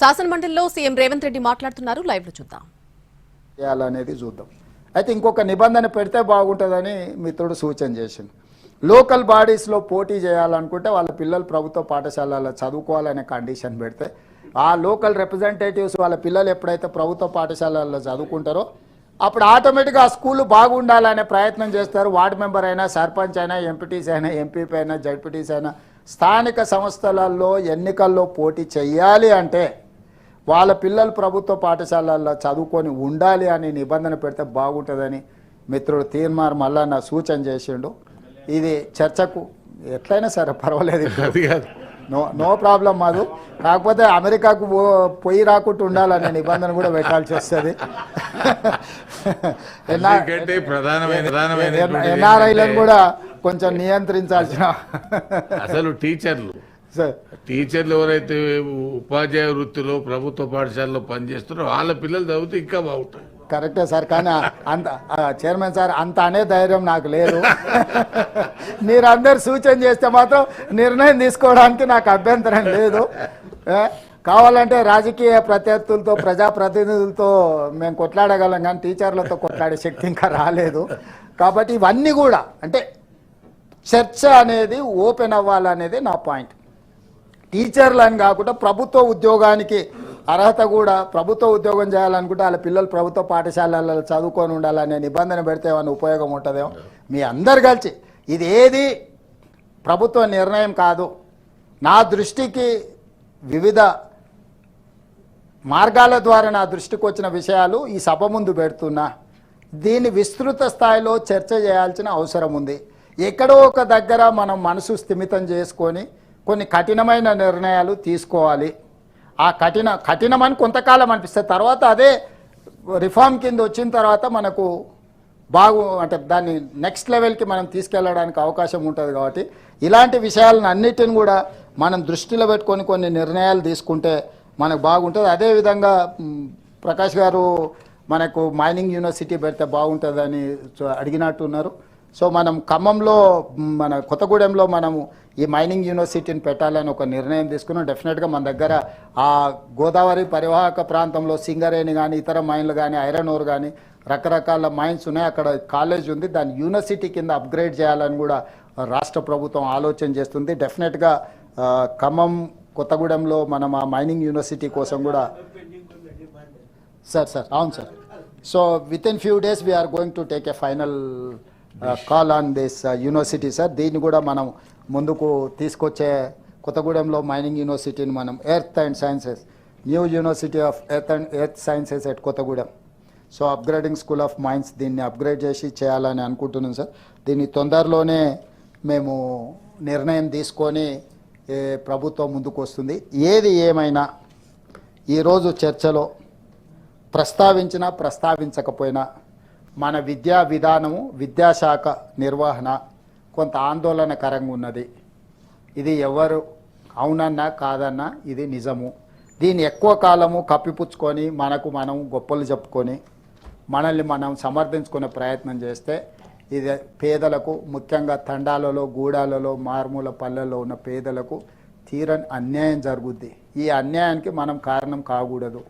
శాసనమండలిలో CM Revanth Reddy మాట్లాడుతున్నారు. Live లో చూద్దాం. చేయాలనేది చూద్దాం. అయితే ఇంకొక నిబంధన పెడితే బాగుంటుందని మిత్రుడు సూచన చేసింది. లోకల్ బాడీస్లో పోటీ చేయాలనుకుంటే వాళ్ళ పిల్లలు ప్రభుత్వ పాఠశాలలో చదువుకోవాలనే కండిషన్ పెడితే ఆ లోకల్ రిప్రజెంటేటివ్స్ వాళ్ళ పిల్లలు ఎప్పుడైతే ప్రభుత్వ పాఠశాలల్లో చదువుకుంటారో అప్పుడు ఆటోమేటిక్గా ఆ స్కూల్ బాగుండాలనే ప్రయత్నం చేస్తారు. వార్డు మెంబర్ అయినా, సర్పంచ్ అయినా, ఎంపీటీసీ అయినా, ఎంపీపీ అయినా, జడ్పీటీసీ అయినా స్థానిక సంస్థలలో ఎన్నికల్లో పోటీ చేయాలి అంటే వాళ్ళ పిల్లలు ప్రభుత్వ పాఠశాలల్లో చదువుకొని ఉండాలి అని నిబంధన పెడితే బాగుంటుందని మిత్రుడు తీర్మార్ మల్లన్న సూచన చేసిండు. ఇది చర్చకు ఎట్లయినా సరే పర్వాలేదు, నో ప్రాబ్లం మాదు. కాకపోతే అమెరికాకు పోయి రాకుండా ఉండాలనే నిబంధన కూడా పెట్టాల్సి వస్తుంది. ఎన్ఆర్ఐలను కూడా కొంచెం నియంత్రించాల్సిన అసలు టీచర్లు ఎవరైతే ఉపాధ్యాయ వృత్తిలో ప్రభుత్వ పాఠశాలలో పనిచేస్తున్నారో వాళ్ళ పిల్లలు చదివితే ఇంకా బాగుంటుంది. కరెక్టే సార్, కానీ అంత చైర్మన్ సార్ అంత అనే ధైర్యం నాకు లేదు. మీరందరు సూచన చేస్తే మాత్రం నిర్ణయం తీసుకోవడానికి నాకు అభ్యంతరం లేదు. కావాలంటే రాజకీయ ప్రత్యర్థులతో, ప్రజాప్రతినిధులతో మేము కొట్లాడగలం, కానీ టీచర్లతో కొట్లాడే శక్తి ఇంకా రాలేదు. కాబట్టి ఇవన్నీ కూడా అంటే చర్చ అనేది ఓపెన్ అవ్వాలనేది నా పాయింట్. టీచర్లు అని కాకుండా ప్రభుత్వ ఉద్యోగానికి అర్హత కూడా, ప్రభుత్వ ఉద్యోగం చేయాలనుకుంటే వాళ్ళ పిల్లలు ప్రభుత్వ పాఠశాలలలో చదువుకొని ఉండాలనే నిబంధన పెడితే ఏమైనా ఉపయోగం ఉంటుందేమో. మీ అందరు కలిసి ఇది ఏది ప్రభుత్వ నిర్ణయం కాదు, నా దృష్టికి వివిధ మార్గాల ద్వారా నా దృష్టికి వచ్చిన విషయాలు ఈ సభ ముందు పెడుతున్నా. దీన్ని విస్తృత స్థాయిలో చర్చ చేయాల్సిన అవసరం ఉంది. ఎక్కడో ఒక దగ్గర మనం మనసు స్థిమితం చేసుకొని కొన్ని కఠినమైన నిర్ణయాలు తీసుకోవాలి. ఆ కఠినమని కొంతకాలం అనిపిస్తుంది, తర్వాత అదే రిఫార్మ్ కింద వచ్చిన తర్వాత మనకు అంటే దాన్ని నెక్స్ట్ లెవెల్కి మనం తీసుకెళ్ళడానికి అవకాశం ఉంటుంది. కాబట్టి ఇలాంటి విషయాలను అన్నిటిని కూడా మనం దృష్టిలో పెట్టుకొని కొన్ని నిర్ణయాలు తీసుకుంటే మనకు బాగుంటుంది. అదేవిధంగా ప్రకాష్ గారు మనకు మైనింగ్ యూనివర్సిటీ పెడితే బాగుంటుందని అడిగినట్టున్నారు. సో మనం ఖమ్మంలో, మన కొత్తగూడెంలో మనము ఈ మైనింగ్ యూనివర్సిటీని పెట్టాలని ఒక నిర్ణయం తీసుకున్నాం. డెఫినెట్గా మన దగ్గర ఆ గోదావరి పరివాహక ప్రాంతంలో సింగరేణి కానీ, ఇతర మైన్లు కానీ, ఐరన్ ఓర్ కానీ రకరకాల మైన్స్ ఉన్నాయి. అక్కడ కాలేజ్ ఉంది, దాన్ని యూనివర్సిటీ కింద అప్గ్రేడ్ చేయాలని కూడా రాష్ట్ర ప్రభుత్వం ఆలోచన చేస్తుంది. డెఫినెట్గా ఖమ్మం, కొత్తగూడెంలో మనం ఆ మైనింగ్ యూనివర్సిటీ కోసం కూడా సార్ అవును sir. So within few days we are going to take a final call on this university sir. దీన్ని కూడా మనం ముందుకు తీసుకొచ్చే కొత్తగూడెంలో మైనింగ్ యూనివర్సిటీని మనం earth and sciences, new university of earth sciences at Kothagudem, so upgrading school of mines, దీన్ని upgrade చేసి చేయాలని అనుకుంటున్నాం సార్. దీన్ని తొందరలోనే మేము నిర్ణయం తీసుకొని ప్రభుత్వం ముందుకు వస్తుంది. ఏది ఏమైనా ఈరోజు చర్చలో ప్రస్తావించినా ప్రస్తావించకపోయినా మన విద్యా విధానము, విద్యాశాఖ నిర్వహణ కొంత ఆందోళనకరంగా ఉన్నది. ఇది ఎవరు అవునన్నా కాదన్నా ఇది నిజము. దీన్ని ఎక్కువ కాలము కప్పిపుచ్చుకొని మనకు మనం గొప్పలు చెప్పుకొని మనల్ని మనం సమర్థించుకునే ప్రయత్నం చేస్తే ఇది పేదలకు, ముఖ్యంగా తండాలలో, గూడాలలో, మారుమూల పల్లెల్లో ఉన్న పేదలకు తీరని అన్యాయం జరుగుద్ది. ఈ అన్యాయానికి మనం కారణం కాకూడదు.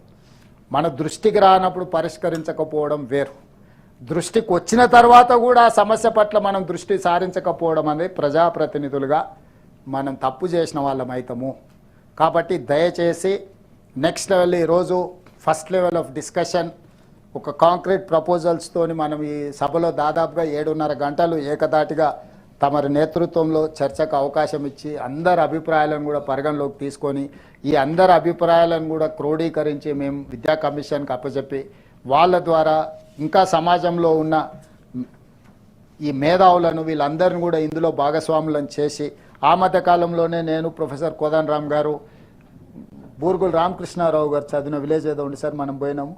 మన దృష్టికి రానప్పుడు పరిష్కరించకపోవడం వేరు, దృష్టికి వచ్చిన తర్వాత కూడా ఆ సమస్య పట్ల మనం దృష్టి సారించకపోవడం అనేది ప్రజాప్రతినిధులుగా మనం తప్పు చేసిన వాళ్ళం అవుతాము. కాబట్టి దయచేసి నెక్స్ట్ లెవెల్, ఈరోజు ఫస్ట్ లెవెల్ ఆఫ్ డిస్కషన్ ఒక కాంక్రీట్ ప్రపోజల్స్తోని మనం ఈ సభలో దాదాపుగా 7:30 గంటలు ఏకదాటిగా తమరి నేతృత్వంలో చర్చకు అవకాశం ఇచ్చి అందరి అభిప్రాయాలను కూడా పరిగణలోకి తీసుకొని ఈ అందరి అభిప్రాయాలను కూడా క్రోడీకరించి మేము విద్యా కమిషన్కి అప్పచెప్పి వాళ్ళ ద్వారా ఇంకా సమాజంలో ఉన్న ఈ మేధావులను వీళ్ళందరిని కూడా ఇందులో భాగస్వాములను చేసి, ఆ మధ్య కాలంలోనే నేను, ప్రొఫెసర్ కోదండరామ్ గారు, బూర్గుల రామకృష్ణారావు గారు చదివిన విలేజ్ ఏదో ఉంది సార్, మనం పోయినాము